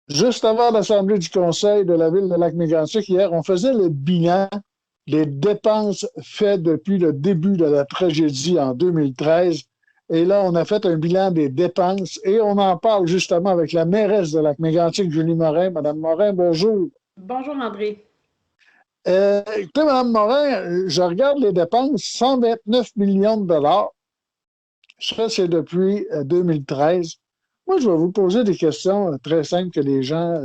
Juste avant l'Assemblée du Conseil de la ville de Lac-Mégantic, hier, on faisait le bilan des dépenses faites depuis le début de la tragédie en 2013. Et là, on a fait un bilan des dépenses et on en parle justement avec la mairesse de Lac-Mégantic, Julie Morin. Madame Morin, bonjour. Bonjour André. Écoutez, Mme Morin, je regarde les dépenses, 129 millions de dollars. Ça, c'est depuis 2013. Moi, je vais vous poser des questions très simples que les gens,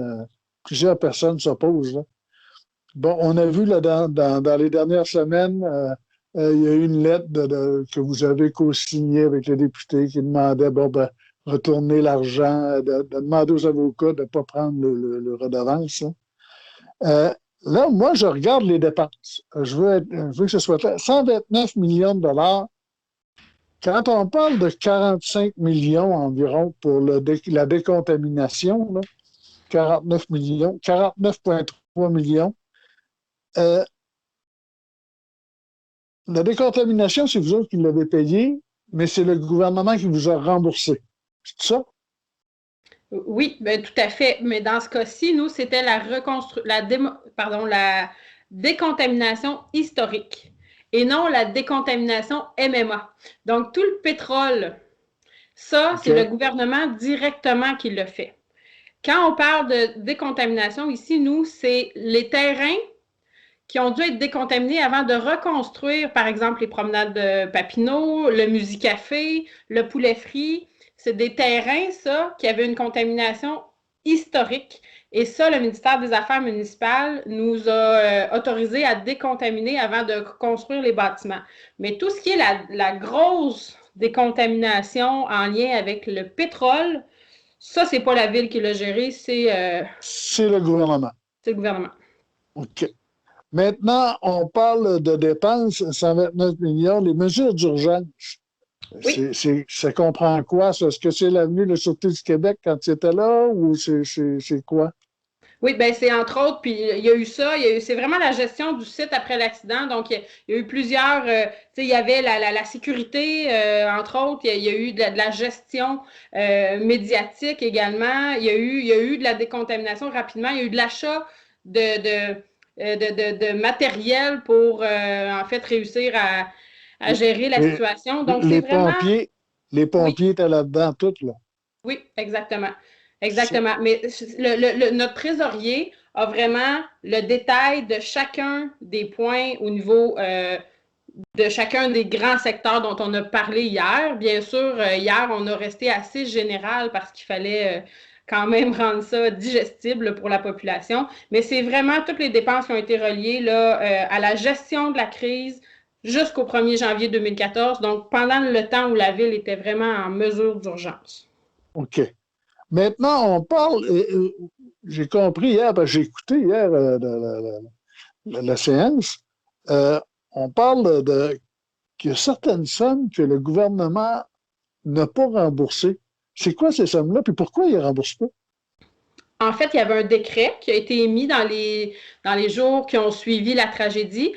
plusieurs personnes se posent, là. Bon, on a vu là, dans les dernières semaines, il y a eu une lettre que vous avez co-signée avec le député qui demandait, bon, ben, retourner l'argent, de demander aux avocats de ne pas prendre le redevance, là. Là, moi, je regarde les dépenses. Je veux que ce soit clair. 129 millions de dollars. Quand on parle de 45 millions environ pour la décontamination, là, 49 millions, 49,3 millions, euh, la décontamination, c'est vous autres qui l'avez payé, mais c'est le gouvernement qui vous a remboursé. C'est ça? Oui, ben, tout à fait. Mais dans ce cas-ci, nous, c'était la décontamination historique et non la décontamination MMA. Donc, tout le pétrole, ça, c'est le OK. gouvernement directement qui le fait. Quand on parle de décontamination ici, nous, c'est les terrains qui ont dû être décontaminés avant de reconstruire, par exemple, les promenades de Papineau, le Musicafé, le Poulet frit. C'est des terrains, ça, qui avaient une contamination historique. Et ça, le ministère des Affaires municipales nous a autorisé à décontaminer avant de construire les bâtiments. Mais tout ce qui est la grosse décontamination en lien avec le pétrole, ça, c'est pas la ville qui l'a géré, C'est le gouvernement. c'est le gouvernement. OK. Maintenant, on parle de dépenses, 129 millions, les mesures d'urgence. Oui. Ça comprend quoi, ça? Est-ce que c'est l'avenue de Sûreté du Québec quand tu étais là ou c'est quoi? Oui, ben c'est entre autres, puis il y a eu ça, c'est vraiment la gestion du site après l'accident. Donc, il y a eu plusieurs, tu sais, il y avait la sécurité, entre autres, il y a eu de la gestion médiatique également, il y a eu de la décontamination rapidement, il y a eu de l'achat de matériel pour, en fait, réussir à gérer la Les, situation. Donc, c'est les vraiment, pompiers, les oui, pompiers étaient là-dedans, toutes, là. oui, exactement. Ça- Exactement. Mais notre trésorier a vraiment le détail de chacun des points au niveau de chacun des grands secteurs dont on a parlé hier. Bien sûr, hier, on a resté assez général parce qu'il fallait quand même rendre ça digestible pour la population. Mais c'est vraiment toutes les dépenses qui ont été reliées là, à la gestion de la crise jusqu'au 1er janvier 2014, donc pendant le temps où la ville était vraiment en mesure d'urgence. OK. Maintenant, on parle, j'ai compris hier, parce que j'ai écouté hier la séance, euh, on parle qu'il y a certaines sommes que le gouvernement n'a pas remboursées. C'est quoi ces sommes-là, puis pourquoi ils ne remboursent pas? En fait, il y avait un décret qui a été émis dans les jours qui ont suivi la tragédie,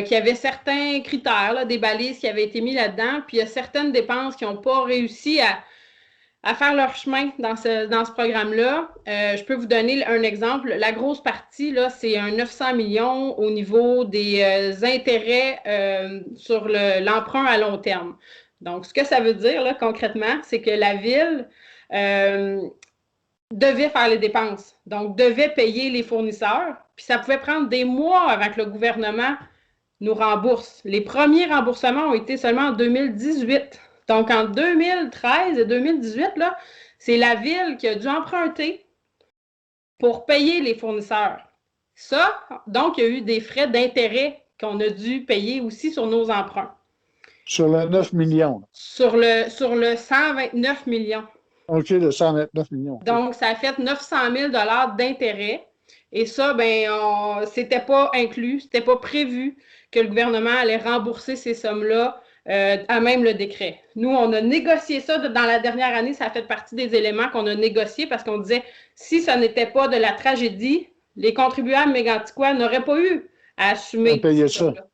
qui avait certains critères, là, des balises qui avaient été mis là-dedans, puis il y a certaines dépenses qui n'ont pas réussi à faire leur chemin dans ce programme-là. Je peux vous donner un exemple. La grosse partie, là, c'est un 900 millions au niveau des intérêts sur l'emprunt à long terme. Donc, ce que ça veut dire, là, concrètement, c'est que la ville euh, devait faire les dépenses, donc devait payer les fournisseurs, puis ça pouvait prendre des mois avant que le gouvernement nous rembourse. Les premiers remboursements ont été seulement en 2018. Donc, en 2013 et 2018, là, c'est la ville qui a dû emprunter pour payer les fournisseurs. Ça, donc, il y a eu des frais d'intérêt qu'on a dû payer aussi sur nos emprunts. Sur le 9 millions, là. Sur le 129 millions. OK, le 129 millions. OK. Donc, ça a fait 900 000 d'intérêt. Et ça, ben, c'était pas inclus, c'était pas prévu que le gouvernement allait rembourser ces sommes-là à même le décret. Nous, on a négocié ça dans la dernière année, ça a fait partie des éléments qu'on a négociés parce qu'on disait, si ça n'était pas de la tragédie, les contribuables méganticois n'auraient pas eu à À assumer payer ces ça. sommes-là.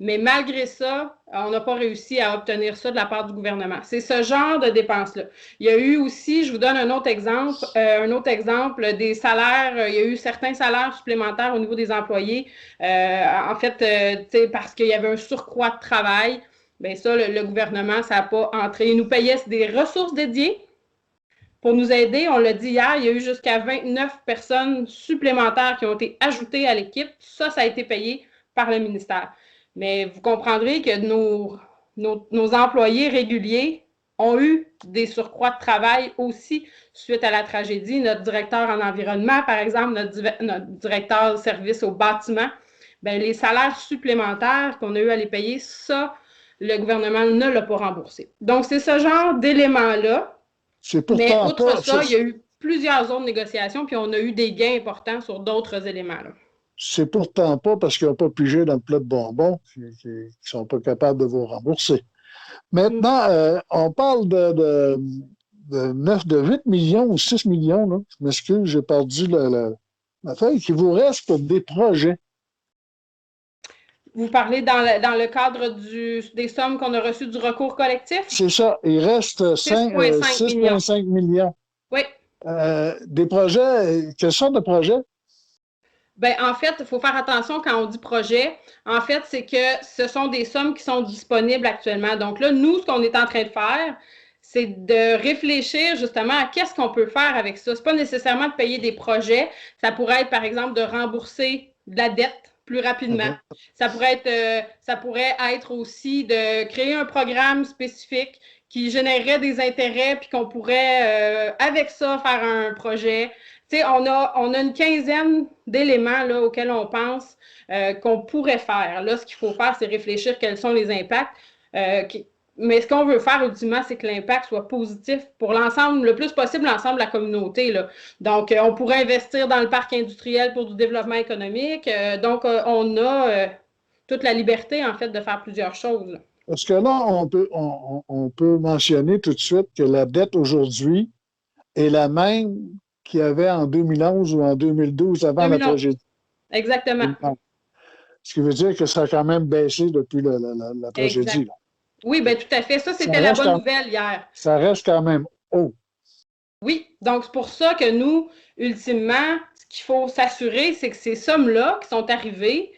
Mais malgré ça, on n'a pas réussi à obtenir ça de la part du gouvernement. C'est ce genre de dépenses-là. Il y a eu aussi, je vous donne un autre exemple des salaires. Il y a eu certains salaires supplémentaires au niveau des employés. En fait, parce qu'il y avait un surcroît de travail. Bien ça, le gouvernement, ça n'a pas entré. Il nous payait des ressources dédiées pour nous aider. On l'a dit hier, il y a eu jusqu'à 29 personnes supplémentaires qui ont été ajoutées à l'équipe. Ça a été payé par le ministère. Mais vous comprendrez que nos employés réguliers ont eu des surcroîts de travail aussi suite à la tragédie. Notre directeur en environnement, par exemple, notre directeur de service au bâtiment, bien, les salaires supplémentaires qu'on a eu à les payer, ça, le gouvernement ne l'a pas remboursé. Donc, c'est ce genre d'éléments-là. Mais outre ça, il y a eu plusieurs autres négociations, puis on a eu des gains importants sur d'autres éléments-là. C'est pourtant pas parce qu'ils n'ont pas pigé dans le plat de bonbons qu'ils ne sont pas capables de vous rembourser. Maintenant, on parle de 8 millions ou 6 millions, là. Je m'excuse, j'ai perdu la feuille, qui vous reste pour des projets. Vous parlez dans le cadre des sommes qu'on a reçues du recours collectif? C'est ça. Il reste 6,5 millions. Oui. Des projets, quelle sorte de projets? Bien, en fait, il faut faire attention quand on dit projet. En fait, c'est que ce sont des sommes qui sont disponibles actuellement. Donc là, nous, ce qu'on est en train de faire, c'est de réfléchir justement à qu'est-ce qu'on peut faire avec ça. Ce n'est pas nécessairement de payer des projets. Ça pourrait être, par exemple, de rembourser de la dette plus rapidement. Ça pourrait être aussi de créer un programme spécifique qui générerait des intérêts puis qu'on pourrait, avec ça, faire un projet. Tu sais, on a une quinzaine d'éléments là, auxquels on pense qu'on pourrait faire. Là, ce qu'il faut faire, c'est réfléchir quels sont les impacts. Mais ce qu'on veut faire, ultimement, c'est que l'impact soit positif pour l'ensemble, le plus possible, l'ensemble de la communauté, là. Donc, on pourrait investir dans le parc industriel pour du développement économique. Donc, on a toute la liberté, en fait, de faire plusieurs choses. Parce que là, on peut mentionner tout de suite que la dette aujourd'hui est la même qu'il y avait en 2011 ou en 2012 avant 2011. La tragédie. Exactement. Ce qui veut dire que ça a quand même baissé depuis la tragédie. Là. Oui, bien tout à fait. Ça, c'était la bonne nouvelle hier. Ça reste quand même haut. Oui, donc c'est pour ça que nous, ultimement, ce qu'il faut s'assurer, c'est que ces sommes-là qui sont arrivées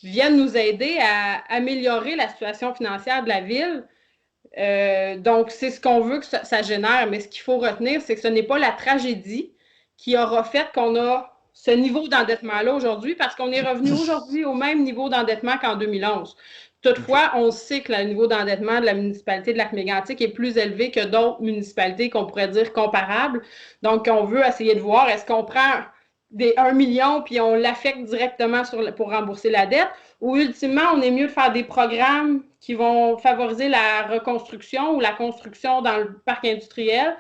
viennent nous aider à améliorer la situation financière de la ville. Donc, c'est ce qu'on veut que ça génère. Mais ce qu'il faut retenir, c'est que ce n'est pas la tragédie qui aura fait qu'on a ce niveau d'endettement-là aujourd'hui, parce qu'on est revenu aujourd'hui au même niveau d'endettement qu'en 2011. Toutefois, on sait que le niveau d'endettement de la municipalité de Lac-Mégantic est plus élevé que d'autres municipalités qu'on pourrait dire comparables. Donc, on veut essayer de voir, est-ce qu'on prend 1 million puis on l'affecte directement pour rembourser la dette, ou ultimement, on est mieux de faire des programmes qui vont favoriser la reconstruction ou la construction dans le parc industriel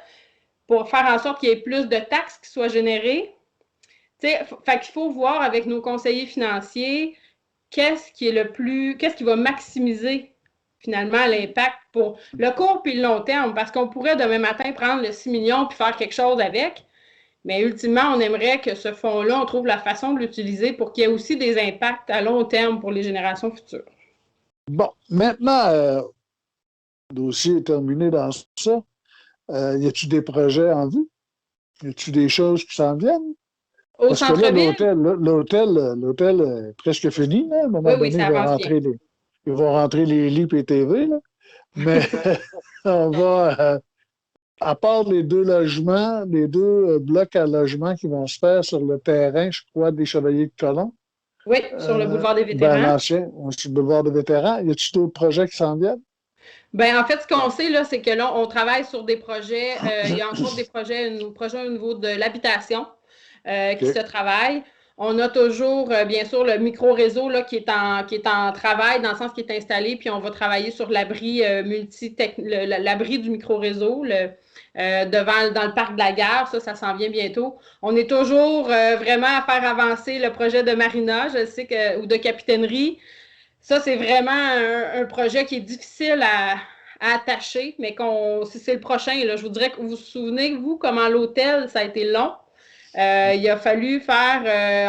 pour faire en sorte qu'il y ait plus de taxes qui soient générées. Fait qu'il faut voir avec nos conseillers financiers qu'est-ce qui va maximiser finalement l'impact pour le court puis le long terme, parce qu'on pourrait demain matin prendre le 6 millions puis faire quelque chose avec, mais ultimement, on aimerait que ce fonds-là, on trouve la façon de l'utiliser pour qu'il y ait aussi des impacts à long terme pour les générations futures. Bon, maintenant, le dossier est terminé dans ça. Y a-t-il des projets en vue? Y a-t-il des choses qui s'en viennent? Au centre-ville? L'hôtel est presque fini. Là. À un moment donné, ils vont rentrer les lits et TV. Là. Mais on va, à part les deux logements, les deux blocs à logement qui vont se faire sur le terrain, je crois, des Chevaliers de Colomb. Oui, sur le boulevard des vétérans. L'ancien, sur le boulevard des vétérans. Y a-t-il d'autres projets qui s'en viennent? Bien, en fait, ce qu'on sait, là, c'est que là, on travaille sur des projets. Il y a entre autres des projets au niveau de l'habitation. Qui se travaille. On a toujours, bien sûr, le micro-réseau là, qui est en travail, dans le sens qu'il est installé, puis on va travailler sur l'abri l'abri du micro-réseau dans le parc de la gare. Ça s'en vient bientôt. On est toujours vraiment à faire avancer le projet de marina, je sais ou de capitainerie. Ça, c'est vraiment un projet qui est difficile à attacher, mais si c'est le prochain, là, je vous dirais que vous vous souvenez, vous, comment l'hôtel, ça a été long. Il a fallu faire,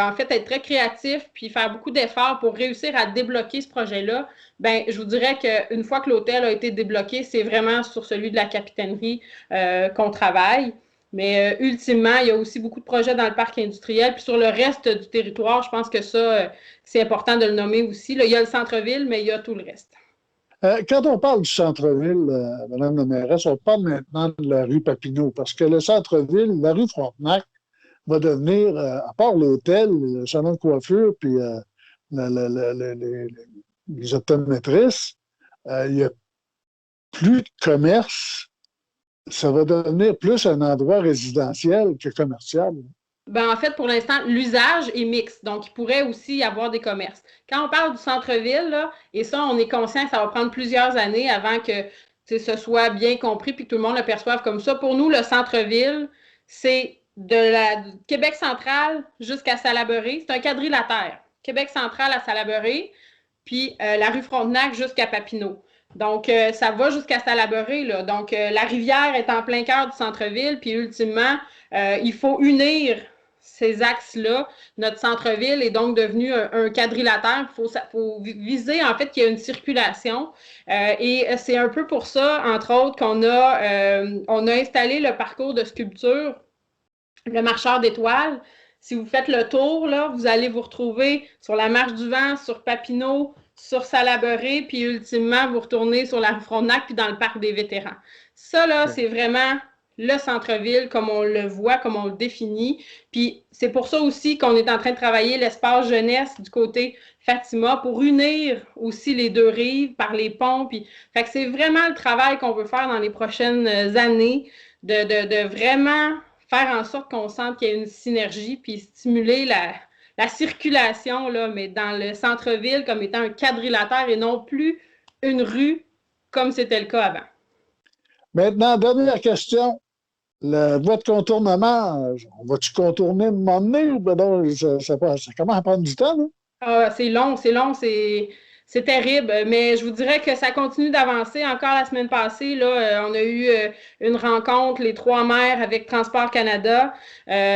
en fait, être très créatif puis faire beaucoup d'efforts pour réussir à débloquer ce projet-là. Ben, je vous dirais qu'une fois que l'hôtel a été débloqué, c'est vraiment sur celui de la capitainerie qu'on travaille. Mais ultimement, il y a aussi beaucoup de projets dans le parc industriel. Puis sur le reste du territoire, je pense que ça, c'est important de le nommer aussi. Là, il y a le centre-ville, mais il y a tout le reste. Quand on parle du centre-ville, Mme la mairesse, on parle maintenant de la rue Papineau, parce que le centre-ville, la rue Frontenac, va devenir, à part l'hôtel, le salon de coiffure, puis les optométristes, il n'y a plus de commerce. Ça va devenir plus un endroit résidentiel que commercial. Ben, en fait, pour l'instant, l'usage est mixte. Donc, il pourrait aussi y avoir des commerces. Quand on parle du centre-ville, là, et ça, on est conscient que ça va prendre plusieurs années avant que ce soit bien compris et que tout le monde le perçoive comme ça. Pour nous, le centre-ville, c'est du Québec central jusqu'à Salaberry. C'est un quadrilatère. Québec central à Salaberry, puis la rue Frontenac jusqu'à Papineau. Donc, ça va jusqu'à Salaberry, là. Donc, la rivière est en plein cœur du centre-ville, puis ultimement, il faut unir ces axes-là. Notre centre-ville est donc devenu un quadrilatère. Il faut viser, en fait, qu'il y ait une circulation. Et c'est un peu pour ça, entre autres, on a installé le parcours de sculpture, le marcheur d'étoiles. Si vous faites le tour, là, vous allez vous retrouver sur la Marche du Vent, sur Papineau, sur Salaberry, puis ultimement, vous retournez sur la rue Frontenac, puis dans le parc des vétérans. Ça, là, c'est vraiment le centre-ville, comme on le voit, comme on le définit. Puis c'est pour ça aussi qu'on est en train de travailler l'espace jeunesse du côté Fatima pour unir aussi les deux rives par les ponts. Puis, fait que c'est vraiment le travail qu'on veut faire dans les prochaines années, de vraiment faire en sorte qu'on sente qu'il y a une synergie, puis stimuler la circulation, là, mais dans le centre-ville comme étant un quadrilatère et non plus une rue comme c'était le cas avant. Maintenant, dernière question. La voie de contournement, on va-tu contourner un moment donné ou ben non, ça commence à prendre du temps, là? Ah, c'est long, c'est terrible, mais je vous dirais que ça continue d'avancer. Encore la semaine passée, là, on a eu une rencontre, les trois maires avec Transport Canada.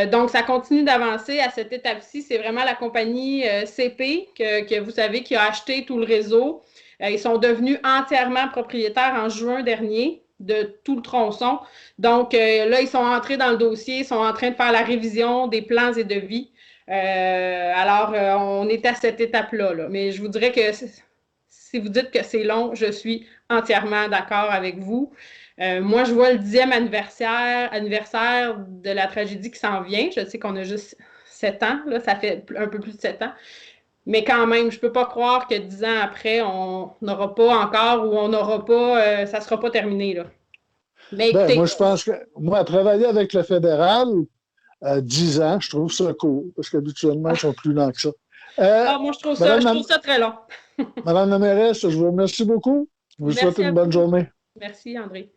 Donc, ça continue d'avancer à cette étape-ci. C'est vraiment la compagnie CP que vous savez qui a acheté tout le réseau. Ils sont devenus entièrement propriétaires en juin dernier de tout le tronçon. Donc, là, ils sont entrés dans le dossier, ils sont en train de faire la révision des plans et devis. Alors, on est à cette étape-là. Là. Mais je vous dirais que si vous dites que c'est long, je suis entièrement d'accord avec vous. Moi, je vois le 10e anniversaire de la tragédie qui s'en vient. Je sais qu'on a juste 7 ans, là, ça fait un peu plus de 7 ans. Mais quand même, je ne peux pas croire que 10 ans après, on n'aura pas encore ou on n'aura pas, ça ne sera pas terminé. Là. Mais Ben, écoutez, moi, je pense que, moi, travailler avec le fédéral, 10 ans, je trouve ça court, parce qu'habituellement, ils sont plus lents que ça. Euh, moi, Madame, je trouve ça très long. Madame la mairesse, je vous remercie beaucoup. Je vous souhaite Merci à une bonne vous. journée. Merci, André.